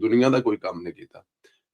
ਦੁਨੀਆ ਦਾ ਕੋਈ ਕੰਮ ਨਹੀਂ ਕੀਤਾ।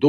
2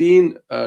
3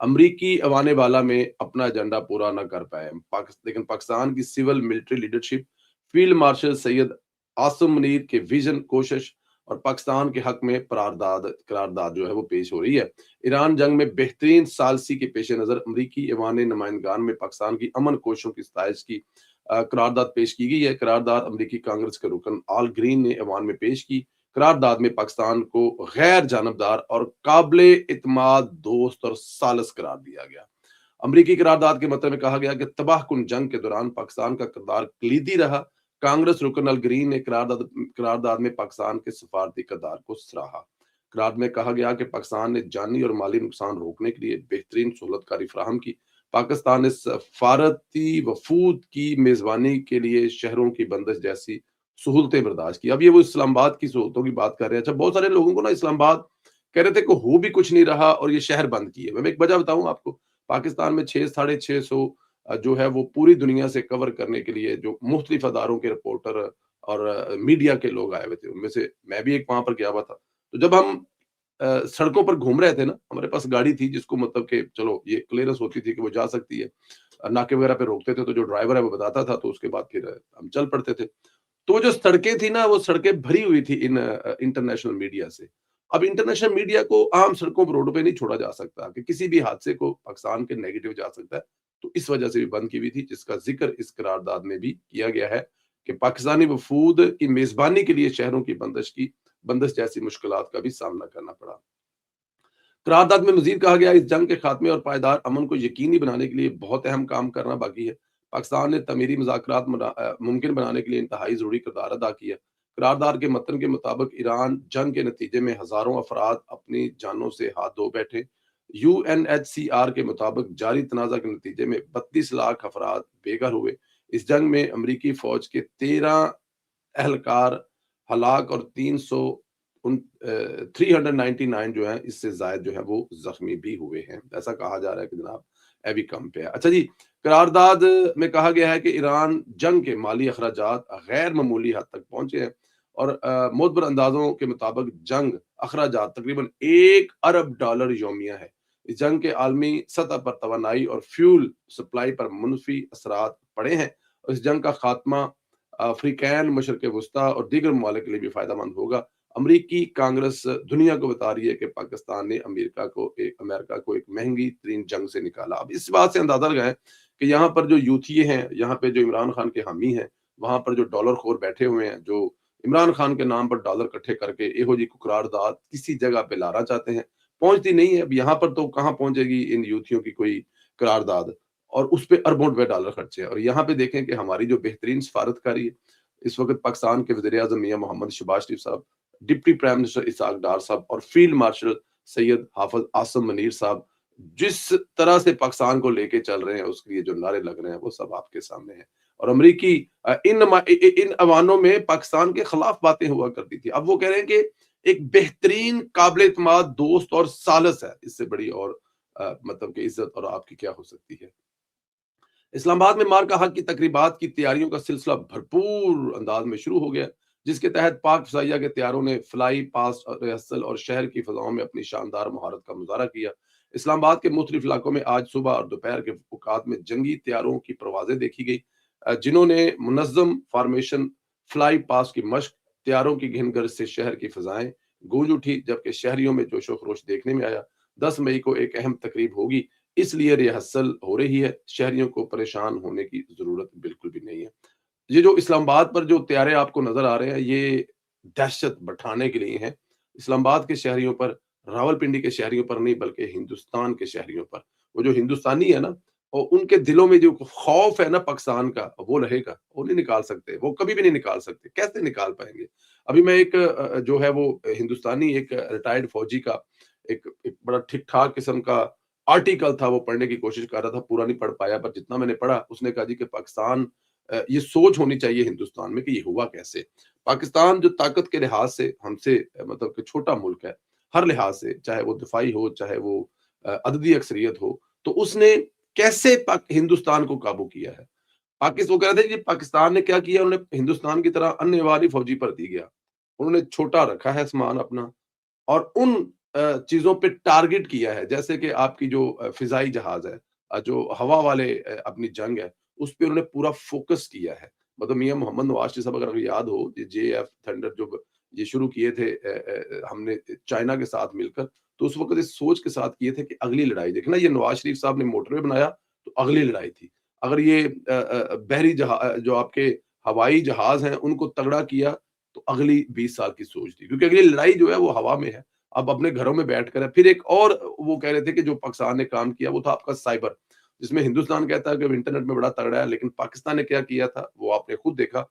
امریکی ایوان بالا میں اپنا ایجنڈا پورا نہ کر پائے، لیکن پاکستان کی civil military leadership, field marshal Syed Asim Munir کے ویژن، کوشش اور پاکستان کے حق میں قرارداد جو ہے وہ پیش ہو رہی ہے۔ ایران جنگ میں بہترین ثالثی کے پیش نظر امریکی ایوان نمائندگان میں پاکستان کی امن کوششوں کی ستائش کی قرارداد پیش کی گئی ہے۔ قرارداد امریکی کانگریس کے رکن آل گرین نے ایوان میں پیش کی۔ قرارداد میں پاکستان کو غیر جانبدار اور قابل اعتماد دوست اور ثالث قرار دیا گیا۔ امریکی قرارداد کے مطلب میں کہا گیا کہ تباہ کن جنگ کے دوران پاکستان کا کردار کلیدی رہا۔ کانگریس رکن ال گرین نے قرارداد میں پاکستان کے سفارتی کردار کو سراہا۔ قرارداد میں کہا گیا کہ پاکستان نے جانی اور مالی نقصان روکنے کے لیے بہترین سہولت کاری فراہم کی۔ پاکستان نے سفارتی وفود کی میزبانی کے لیے شہروں کی بندش جیسی سہولتیں برداشت کی۔ اب یہ وہ اسلام آباد کی سہولتوں کی بات کر رہے ہیں۔ اچھا، بہت سارے لوگوں کو نا اسلام آباد کہہ رہے تھے کہ ہو بھی کچھ نہیں رہا اور یہ شہر بند کیے۔ میں ایک وجہ بتاؤں آپ کو، پاکستان میں 600-650 جو ہے وہ پوری دنیا سے کور کرنے کے لیے جو مختلف اداروں کے رپورٹر اور میڈیا کے لوگ آئے ہوئے تھے، ان میں سے میں بھی ایک وہاں پر گیا ہوا تھا۔ تو جب ہم سڑکوں پر گھوم رہے تھے نا، ہمارے پاس گاڑی تھی جس کو مطلب کہ چلو یہ کلیئرنس ہوتی تھی کہ وہ جا سکتی ہے، ناکے وغیرہ پہ روکتے تھے تو جو ڈرائیور ہے وہ بتاتا تھا، تو اس کے بعد پھر ہم چل پڑتے تھے۔ تو جو سڑکیں تھی نا، وہ سڑکیں بھری ہوئی تھی ان انٹرنیشنل میڈیا سے۔ اب انٹرنیشنل میڈیا کو عام سڑکوں پر، روڈوں پہ نہیں چھوڑا جا سکتا کہ کسی بھی حادثے کو پاکستان کے نیگیٹو جا سکتا ہے، تو اس وجہ سے بھی بند کی ہوئی تھی، جس کا ذکر اس قرارداد میں بھی کیا گیا ہے کہ پاکستانی وفود کی میزبانی کے لیے شہروں کی بندش جیسی مشکلات کا بھی سامنا کرنا پڑا۔ قرارداد میں مزید کہا گیا اس جنگ کے خاتمے اور پائیدار امن کو یقینی بنانے کے لیے بہت اہم کام کرنا باقی ہے۔ پاکستان نے تعمیری مذاکرات ممکن بنانے کے لیے انتہائی ضروری کردار ادا کیا۔ قرارداد کے متن کے مطابق ایران جنگ کے نتیجے میں ہزاروں افراد اپنی جانوں سے ہاتھ دھو بیٹھے۔ U N H C R کے مطابق جاری تنازع کے نتیجے میں 32 لاکھ افراد بے گھر ہوئے۔ اس جنگ میں امریکی فوج کے 13 اہلکار ہلاک اور 399 جو ہیں اس سے زائد جو ہے وہ زخمی بھی ہوئے ہیں۔ ایسا کہا جا رہا ہے کہ جناب ایوی کم پہ ہے۔ اچھا جی، قرارداد میں کہا گیا ہے کہ ایران جنگ کے مالی اخراجات غیر معمولی حد تک پہنچے ہیں اور معتبر اندازوں کے مطابق جنگ اخراجات تقریباً $1 ارب یومیہ ہے۔ اس جنگ کے عالمی سطح پر توانائی اور فیول سپلائی پر منفی اثرات پڑے ہیں۔ اس جنگ کا خاتمہ افریقین، مشرق وسطیٰ اور دیگر ممالک کے لیے بھی فائدہ مند ہوگا۔ امریکی کانگریس دنیا کو بتا رہی ہے کہ پاکستان نے امریکہ کو ایک مہنگی ترین جنگ سے نکالا۔ اب اس بات سے اندازہ لگائیں کہ یہاں پر جو یوتھیے ہیں، یہاں پہ جو عمران خان کے حامی ہیں، وہاں پر جو ڈالر خور بیٹھے ہوئے ہیں، جو عمران خان کے نام پر ڈالر اکٹھے کر کے یہو جی قرارداد کسی جگہ پہ لانا چاہتے ہیں، پہنچتی نہیں ہے۔ اب یہاں پر تو کہاں پہنچے گی ان یوتھیوں کی کوئی قرارداد، اور اس پہ اربوں روپے ڈالر خرچے ہیں۔ اور یہاں پہ دیکھیں کہ ہماری جو بہترین سفارتکاری ہے اس وقت پاکستان کے وزیر اعظم میاں محمد شہباز شریف صاحب، deputy prime minister Ishaq Dar صاحب اور فیلڈ مارشل سید حافظ عاصم منیر صاحب جس طرح سے پاکستان کو لے کے چل رہے ہیں، اس کے لیے جو نعرے لگ رہے ہیں وہ سب آپ کے سامنے ہیں۔ اور امریکی ان ایوانوں میں پاکستان کے خلاف باتیں ہوا کرتی تھی، اب وہ کہہ رہے ہیں کہ ایک بہترین قابل اعتماد دوست اور ثالث ہے، اس سے بڑی اور مطلب کہ عزت اور آپ کی کیا ہو سکتی ہے۔ اسلام آباد میں مارکا حق کی تقریبات کی تیاریوں کا سلسلہ بھرپور انداز میں شروع ہو گیا، جس کے تحت پاک فضائیہ کے طیاروں نے فلائی پاسٹ ریہرسل اور شہر کی فضاؤں میں اپنی شاندار مہارت کا مظاہرہ کیا۔ اسلام آباد کے مختلف علاقوں میں آج صبح اور دوپہر کے اوقات میں جنگی طیاروں کی پروازیں دیکھی گئی، جنہوں نے منظم فارمیشن فلائی پاسٹ کی مشق، طیاروں کی گھن گرج سے شہر کی فضائیں گونج اٹھی، جبکہ شہریوں میں جوش و خروش دیکھنے میں آیا۔ 10 مئی کو ایک اہم تقریب ہوگی، اس لیے ریہرسل ہو رہی ہے، شہریوں کو پریشان ہونے کی ضرورت بالکل بھی نہیں ہے۔ یہ جو اسلام آباد پر جو طیارے آپ کو نظر آ رہے ہیں، یہ دہشت بٹھانے کے لیے ہیں، اسلام آباد کے شہریوں پر، راولپنڈی کے شہریوں پر نہیں بلکہ ہندوستان کے شہریوں پر۔ وہ جو ہندوستانی ہے نا، اور ان کے دلوں میں جو خوف ہے نا پاکستان کا، وہ رہے گا، وہ نہیں نکال سکتے، وہ کبھی بھی نہیں نکال سکتے۔ کیسے نکال پائیں گے؟ ابھی میں ایک جو ہے وہ ہندوستانی ایک ریٹائرڈ فوجی کا ایک بڑا ٹھیک ٹھاک قسم کا آرٹیکل تھا، وہ پڑھنے کی کوشش کر رہا تھا، پورا نہیں پڑھ پایا، پر جتنا میں نے پڑھا اس نے کہا جی کہ پاکستان، یہ سوچ ہونی چاہیے ہندوستان میں کہ یہ ہوا کیسے۔ پاکستان جو طاقت کے لحاظ سے ہم سے مطلب کہ چھوٹا ملک ہے، ہر لحاظ سے، چاہے وہ دفاعی ہو، چاہے وہ عددی اکثریت ہو، تو اس نے کیسے ہندوستان کو قابو کیا ہے۔ وہ کہہ رہے تھے کہ پاکستان نے کیا کیا، انہوں نے ہندوستان کی طرح انیواری فوجی بھرتی گیا، انہوں نے چھوٹا رکھا ہے سامان اپنا، اور ان چیزوں پہ ٹارگٹ کیا ہے، جیسے کہ آپ کی جو فضائی جہاز ہے، جو ہوا والے اپنی جنگ ہے، اس پہ انہوں نے پورا فوکس کیا ہے۔ مطلب میاں محمد نواز شریف صاحب اگر یاد ہو، یہ جے ایف تھنڈر جو یہ شروع کیے تھے ہم نے چائنا کے ساتھ مل کر، تو اس وقت اس سوچ کے ساتھ کیے تھے کہ اگلی لڑائی دیکھنا، یہ نواز شریف صاحب نے موٹر وے بنایا تو اگلی لڑائی تھی۔ اگر یہ بحری جو آپ کے ہوائی جہاز ہیں ان کو تگڑا کیا تو اگلی 20 سال کی سوچ تھی، کیونکہ اگلی لڑائی جو ہے وہ ہوا میں ہے۔ اب اپنے گھروں میں بیٹھ کر ہے۔ پھر ایک اور وہ کہہ رہے تھے کہ جو پاکستان نے کام کیا وہ تھا آپ کا سائبر، جس میں ہندوستان کہتا ہے کہ وہ انٹرنیٹ میں بڑا تگڑا ہے، لیکن پاکستان نے کیا کیا تھا وہ آپ نے خود دیکھا۔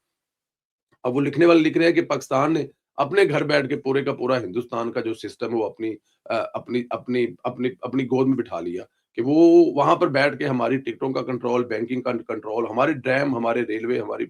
اب وہ لکھنے والے لکھ رہے ہیں کہ پاکستان نے اپنے گھر بیٹھ کے پورے کا پورا ہندوستان کا جو سسٹم ہے وہ اپنی گود میں بٹھا لیا، کہ وہ وہاں پر بیٹھ کے ہماری ٹکٹوں کا کنٹرول، بینکنگ کا کنٹرول، ہمارے ڈیم، ہمارے ریلوے، ہماری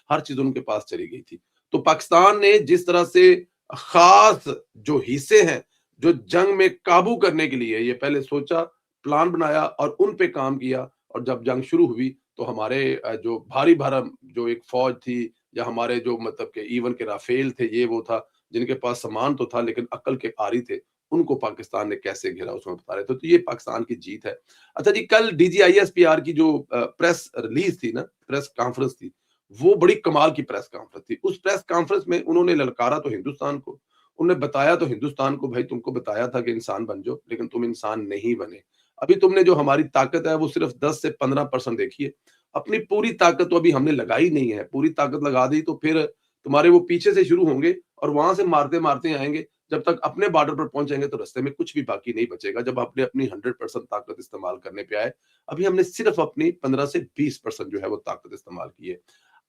ہر چیز ان کے پاس چلی گئی تھی۔ تو پاکستان نے جس طرح سے خاص جو حصے ہیں جو جنگ میں قابو کرنے کے لیے یہ پہلے سوچا، پلان بنایا اور ان پہ کام کیا، اور جب جنگ شروع ہوئی تو ہمارے جو بھاری بھرم جو ایک فوج تھی، یا ہمارے جو مطلب کہ ایون کے رافیل تھے، یہ وہ تھا جن کے پاس سامان تو تھا لیکن عقل کے عاری تھے، ان کو پاکستان نے کیسے گھیرا اس میں بتا رہے تھے۔ تو یہ پاکستان کی جیت ہے۔ اچھا جی، کل D G I S P R کی جو پریس ریلیز تھی نا، پریس کانفرنس تھی، وہ بڑی کمال کی پریس کانفرنس تھی۔ اس پریس کانفرنس میں انہوں نے للکارا تو ہندوستان کو، انہوں نے بتایا تو ہندوستان کو، بھائی تم کو بتایا تھا کہ انسان بن جاؤ لیکن تم انسان نہیں بنے۔ ابھی تم نے جو ہماری طاقت ہے وہ صرف 10 سے 15% دیکھی ہے، اپنی پوری طاقت تو ابھی ہم نے لگائی نہیں ہے۔ پوری طاقت لگا دی تو پھر تمہارے وہ پیچھے سے شروع ہوں گے اور وہاں سے مارتے مارتے آئیں گے، جب تک اپنے بارڈر پر پہنچیں گے تو رستے میں کچھ بھی باقی نہیں بچے گا، جب اپنی 100% طاقت استعمال کرنے پہ آئے۔ ابھی ہم نے صرف اپنی 15 سے 20% جو ہے وہ طاقت استعمال کی ہے۔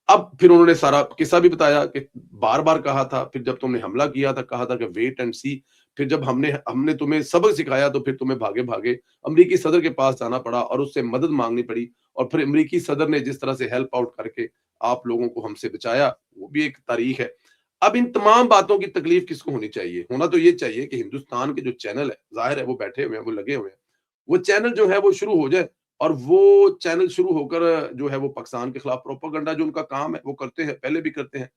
اب پھر انہوں نے سارا قصہ بھی بتایا کہ بار بار کہا تھا، پھر جب تم نے حملہ کیا تھا کہا تھا کہ ویٹ اینڈ سی، پھر جب ہم نے تمہیں سبق سکھایا تو پھر تمہیں بھاگے بھاگے امریکی صدر کے پاس جانا پڑا اور اس سے مدد مانگنی پڑی، اور پھر امریکی صدر نے جس طرح سے ہیلپ آؤٹ کر کے آپ لوگوں کو ہم سے بچایا، وہ بھی ایک تاریخ ہے۔ اب ان تمام باتوں کی تکلیف کس کو ہونی چاہیے؟ ہونا تو یہ چاہیے کہ ہندوستان کے جو چینل ہے، ظاہر ہے وہ بیٹھے ہوئے ہیں، وہ لگے ہوئے ہیں، وہ چینل جو ہے وہ شروع ہو جائے، اور وہ چینل شروع ہو کر جو ہے وہ پاکستان کے خلاف پروپیگنڈا جو ان کا کام ہے وہ کرتے ہیں، پہلے بھی کرتے ہیں۔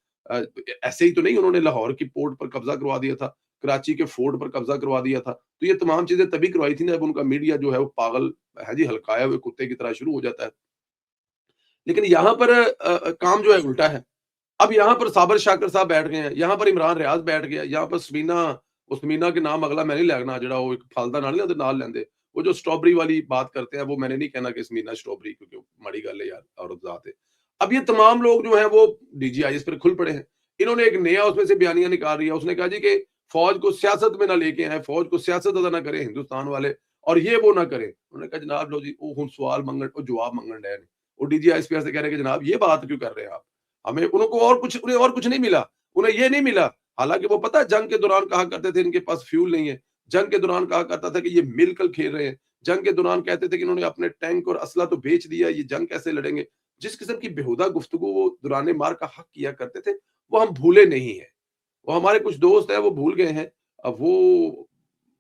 ایسے ہی تو نہیں انہوں نے لاہور کی پورٹ پر قبضہ کروا دیا تھا، کراچی کے فورٹ پر قبضہ کروا دیا تھا، تو یہ تمام چیزیں تبھی کروائی تھی نا جب ان کا میڈیا جو ہے وہ پاگل ہے جی، ہلکائے ہوئے کتے کی طرح شروع ہو جاتا ہے۔ لیکن یہاں پر کام جو ہے الٹا ہے۔ اب یہاں پر صابر شاکر صاحب بیٹھ گئے ہیں، یہاں پر عمران ریاض بیٹھ گیا، یہاں پر سمینا کے نام اگلا میں نہیں لینا، جڑا وہ ایک پھلدا نال نہیں نال لیندے، وہ جو سٹرابری والی بات کرتے ہیں، وہ میں نے نہیں کہنا کہ سمینا سٹرابری، کیونکہ ماڑی گل ہے یار، عورت ذات ہے۔ اب یہ تمام لوگ جو ہیں وہ ڈی جی آئی اس پر کھل پڑے ہیں۔ انہوں نے ایک نیا اس میں سے بیانیہ نکال رہی ہے، اس نے کہا جی کہ فوج کو سیاست میں نہ لے کے آئے، فوج کو سیاست ادا نہ کریں ہندوستان والے، اور یہ وہ نہ کریں۔ انہوں نے کہا جناب لو جی، وہ ہن سوال منگن او جواب منگن ڈے نے، وہ ڈی جی آئی سے کہہ رہے ہیں کہ جناب یہ بات کیوں کر رہے ہیں آپ؟ ہمیں انہیں اور کچھ نہیں ملا، انہیں یہ نہیں ملا، حالانکہ وہ پتہ ہے جنگ کے دوران کہا کرتے تھے ان کے پاس فیول نہیں ہے، جنگ کے دوران کہا کرتا تھا کہ یہ مل کر کھیل رہے ہیں، جنگ کے دوران کہتے تھے کہ انہوں نے اپنے ٹینک اور اسلحہ تو بیچ دیا، یہ جنگ کیسے لڑیں گے؟ جس قسم کی بےہودہ گفتگو وہ دوران مار کا حق کیا کرتے تھے، وہ ہم بھولے نہیں ہیں۔ وہ ہمارے کچھ دوست ہیں وہ بھول گئے ہیں۔ اب وہ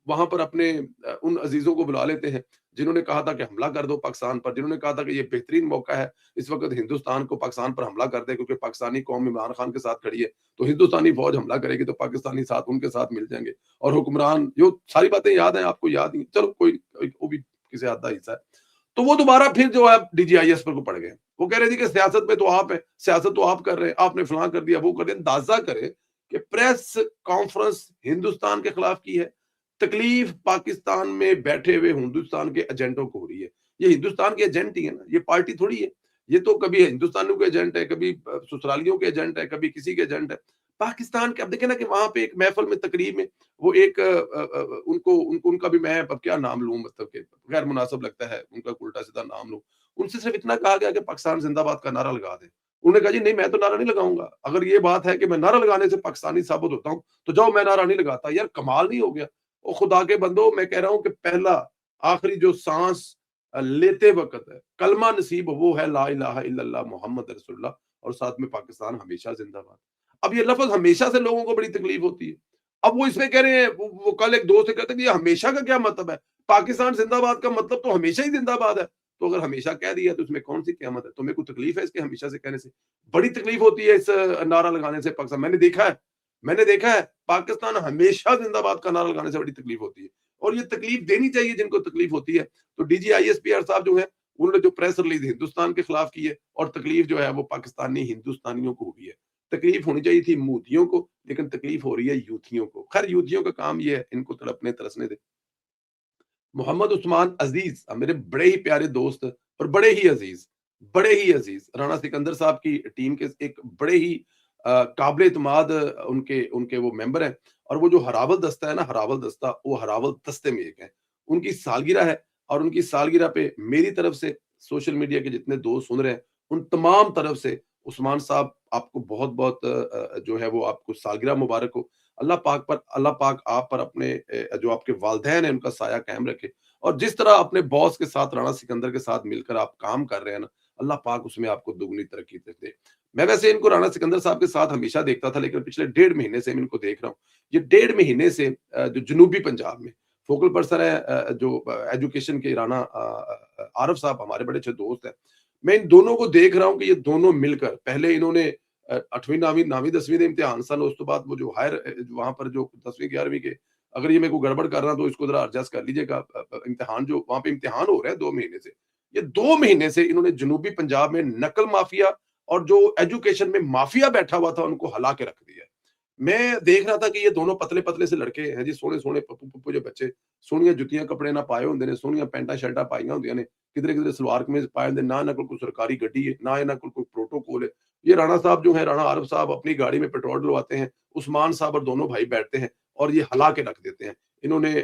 وہاں پر اپنے ان عزیزوں کو بلا لیتے ہیں جنہوں نے کہا تھا کہ حملہ کر دو پاکستان پر، جنہوں نے کہا تھا کہ یہ بہترین موقع ہے اس وقت ہندوستان کو پاکستان پر حملہ کر دے، کیونکہ پاکستانی قوم عمران خان کے ساتھ کھڑی ہے، تو ہندوستانی فوج حملہ کرے گی تو پاکستانی ساتھ ان کے ساتھ مل جائیں گے، اور حکمران جو ساری باتیں یاد ہیں آپ کو، یاد نہیں، چلو کوئی وہ بھی کسی حد تک حصہ ہے۔ تو وہ دوبارہ پھر جو ہے ڈی جی آئی ایس پر کو پڑ گئے، وہ کہہ رہے تھے کہ سیاست میں تو آپ ہیں، سیاست تو آپ کر رہے ہیں، آپ نے فلاں کر دیا، وہ کر دیا۔ اندازہ کرے کہ پریس کانفرنس ہندوستان کے خلاف کی ہے، تکلیف پاکستان میں بیٹھے ہوئے ہندوستان کے ایجنٹوں کو ہو رہی ہے۔ یہ ہندوستان کے ایجنٹ ہی ہے نا، یہ پارٹی تھوڑی ہے، یہ تو کبھی ہندوستانیوں کے ایجنٹ ہے، کبھی سسرالیوں کے ایجنٹ ہے، کبھی کسی کے ایجنٹ ہے۔ پاکستان کے اب دیکھیں نا کہ وہاں پہ ایک محفل میں تقریب میں وہ ایک ان کا بھی میں اب کیا نام لوں، مطلب کہ غیر مناسب لگتا ہے ان کا الٹا سیدھا نام لوں، ان سے صرف اتنا کہا گیا کہ پاکستان زندہ باد کا نعرہ لگا دیں۔ انہوں نے کہا جی نہیں، میں تو نعرہ نہیں لگاؤں گا، اگر یہ بات ہے کہ میں نعرہ لگانے سے پاکستانی ثابت ہوتا ہوں تو جاؤ، میں نعرہ نہیں لگاتا۔ یار کمال نہیں ہو گیا؟ او خدا کے بندو، میں کہہ رہا ہوں کہ پہلا آخری جو سانس لیتے وقت ہے کلمہ نصیب وہ ہے لا الہ الا اللہ محمد رسول اللہ، اور ساتھ میں پاکستان ہمیشہ زندہ باد۔ اب یہ لفظ ہمیشہ سے لوگوں کو بڑی تکلیف ہوتی ہے۔ اب وہ اس میں کہہ رہے ہیں، وہ کل ایک دوست سے کہتے ہیں کہ یہ ہمیشہ کا کیا مطلب ہے؟ پاکستان زندہ باد کا مطلب تو ہمیشہ ہی زندہ باد ہے۔ تو اگر ہمیشہ کہہ دیا تو اس میں کون سی قیامت ہے؟ تمہیں کوئی تکلیف ہے اس کے ہمیشہ سے کہنے سے؟ بڑی تکلیف ہوتی ہے اس نعرہ لگانے سے پاکستان، میں نے دیکھا ہے میں نے دیکھا ہے پاکستان ہمیشہ زندہ باد کا نعرہ لگانے سے بڑی تکلیف ہوتی ہے، اور یہ تکلیف دینی چاہیے جن کو تکلیف ہوتی ہے۔ تو D G I S P R صاحب جو ہے انہوں نے جو پریس ریلیز ہندوستان کے خلاف کی ہے، اور تکلیف جو ہے وہ پاکستانی ہندوستانیوں کو ہوئی ہے۔ تکلیف ہونی چاہیے تھی مودیوں کو، لیکن تکلیف ہو رہی ہے یوتھیوں کو۔ خیر یوتھیوں کا کام یہ ہے، ان کو تڑپنے ترسنے دے۔ محمد عثمان عزیز میرے بڑے ہی پیارے دوست اور بڑے ہی عزیز رانا سکندر صاحب کی ٹیم کے ایک بڑے ہی قابل اعتماد ان کے وہ ممبر ہیں، اور وہ جو ہراول دستہ ہے نا، ہراول دستہ، وہ ہراول دستے میں ایک ہے۔ ان کی سالگرہ ہے، اور ان کی سالگرہ پہ میری طرف سے سوشل میڈیا کے جتنے دوست سن رہے ہیں ان تمام طرف سے عثمان صاحب آپ کو بہت بہت جو ہے وہ آپ کو سالگرہ مبارک ہو۔ اللہ پاک آپ پر اپنے جو آپ کے والدین ہیں ان کا سایہ قائم رکھے، اور جس طرح اپنے باس کے ساتھ رانا سکندر کے ساتھ مل کر آپ کام کر رہے ہیں نا، اللہ پاک اس میں آپ کو دگنی ترقی دے۔ میں ویسے ان کو رانا سکندر صاحب کے ساتھ ہمیشہ دیکھتا تھا، لیکن پچھلے 1.5 مہینے سے میں ان کو دیکھ رہا ہوں۔ یہ 1.5 مہینے سے جو جنوبی پنجاب میں فوکل پرسن ہے جو ایجوکیشن کے رانا عارف صاحب ہمارے بڑے اچھے دوست ہیں، میں ان دونوں کو دیکھ رہا ہوں کہ یہ دونوں مل کر پہلے انہوں نے 8ویں 9ویں 10ویں دے امتحان سن، اس تو بعد وہ جو ہائر وہاں پر جو 10ویں 11ویں کے، اگر یہ میرے کو گڑبڑ کر رہا تو اس کو ذرا ایڈجسٹ کر لیجیے گا۔ امتحان جو وہاں پہ امتحان ہو رہے ہیں 2 مہینے سے، یہ 2 مہینے سے انہوں نے جنوبی پنجاب میں نقل مافیا اور جو ایجوکیشن میں مافیا بیٹھا ہوا تھا ان کو ہلا کے رکھ دیا ہے۔ میں دیکھ رہا تھا کہ یہ دونوں پتلے پتلے سے لڑکے ہیں جی، سونے سونے پپو پپو جو بچے، سونیاں جتیاں کپڑے نہ پائے ہوندے نے، سونیاں پینٹاں شرٹاں پائیاں ہوندیاں نے، کدھر کدھر سلوار قمیض پائے ہوندے، نہ انہاں کول کوئی سرکاری گڈی ہے، نہ انہاں کول کوئی پروٹوکول ہے۔ یہ رانا صاحب جو ہے، رانا عارف صاحب اپنی گاڑی میں پیٹرول ڈلواتے ہیں، عثمان صاحب اور دونوں بھائی بیٹھتے ہیں اور یہ ہلا کے رکھ دیتے ہیں۔ انہوں نے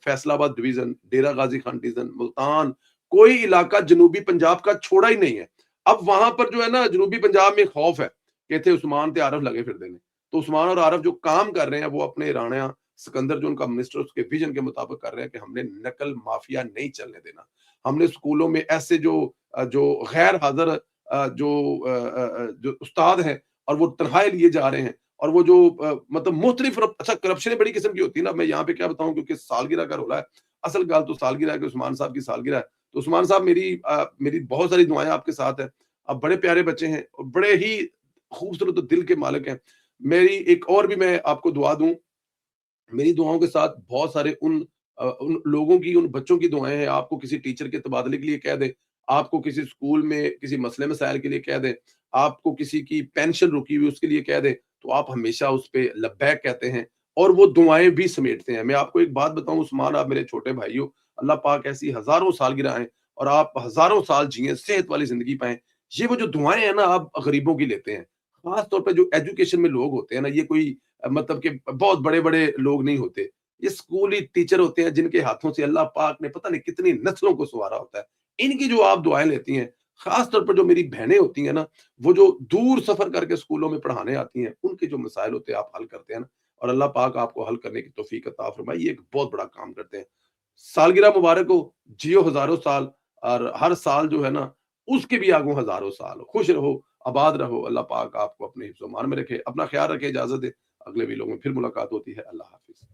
فیصل آباد ڈویژن، ڈیرہ غازی خان ڈویژن، ملتان، کوئی علاقہ جنوبی پنجاب کا چھوڑا ہی نہیں ہے۔ اب وہاں پر جو ہے نا جنوبی پنجاب میں خوف ہے کہ تھے عثمان تے عارف لگے پھر دینے، تو عثمان اور عارف جو کام کر رہے ہیں وہ اپنے رانا سکندر جو ان کا منسٹر اس کے ویژن کے مطابق کر رہے ہیں کہ ہم نے نقل مافیا نہیں چلنے دینا۔ ہم نے اسکولوں میں ایسے جو غیر حاضر جو استاد ہیں اور وہ تنخواہیں لیے جا رہے ہیں، اور وہ جو مطلب مختلف اچھا کرپشن بڑی قسم کی ہوتی ہے نا، میں یہاں پہ کیا بتاؤں کیونکہ سالگرہ کا رولا ہے۔ اصل گال تو سالگرہ ہے کہ عثمان صاحب کی سالگرہ ہے، تو عثمان صاحب میری بہت ساری دعائیں آپ کے ساتھ ہیں۔ آپ بڑے پیارے بچے ہیں اور بڑے ہی خوبصورت دل کے مالک ہیں۔ میری ایک اور بھی میں آپ کو دعا دوں، میری دعاؤں کے ساتھ بہت سارے ان لوگوں کی، ان بچوں کی دعائیں ہیں۔ آپ کو کسی ٹیچر کے تبادلے کے لیے کہہ دیں، آپ کو کسی اسکول میں کسی مسئلے مسائل کے لیے کہہ دیں، آپ کو کسی کی پینشن رکی ہوئی اس کے لیے کہہ دیں، تو آپ ہمیشہ اس پہ لبیک کہتے ہیں اور وہ دعائیں بھی سمیٹتے ہیں۔ میں آپ کو ایک بات بتاؤں عثمان، آپ میرے چھوٹے بھائی ہو، اللہ پاک ایسی ہزاروں سالگرہ ہیں اور آپ ہزاروں سال جئیں، صحت والی زندگی پائیں۔ یہ وہ جو دعائیں ہیں نا آپ غریبوں کی لیتے ہیں، خاص طور پہ جو ایجوکیشن میں لوگ ہوتے ہیں نا، یہ کوئی مطلب کہ بہت بڑے بڑے لوگ نہیں ہوتے، یہ اسکولی ٹیچر ہوتے ہیں جن کے ہاتھوں سے اللہ پاک نے پتہ نہیں کتنی نسلوں کو سنوارا ہوتا ہے۔ ان کی جو آپ دعائیں لیتی ہیں، خاص طور پر جو میری بہنیں ہوتی ہیں نا، وہ جو دور سفر کر کے اسکولوں میں پڑھانے آتی ہیں، ان کے جو مسائل ہوتے ہیں آپ حل کرتے ہیں نا، اور اللہ پاک آپ کو حل کرنے کی توفیق عطا فرمائے۔ یہ ایک بہت بڑا کام کرتے ہیں۔ سالگرہ مبارک ہو، جیو ہزاروں سال، اور ہر سال جو ہے نا اس کے بھی آگوں ہزاروں سال ہو۔ خوش رہو، آباد رہو، اللہ پاک آپ کو اپنے حفظ و امان میں رکھے۔ اپنا خیال رکھے، اجازت دے، اگلے ویلوگ میں پھر ملاقات ہوتی ہے۔ اللہ حافظ۔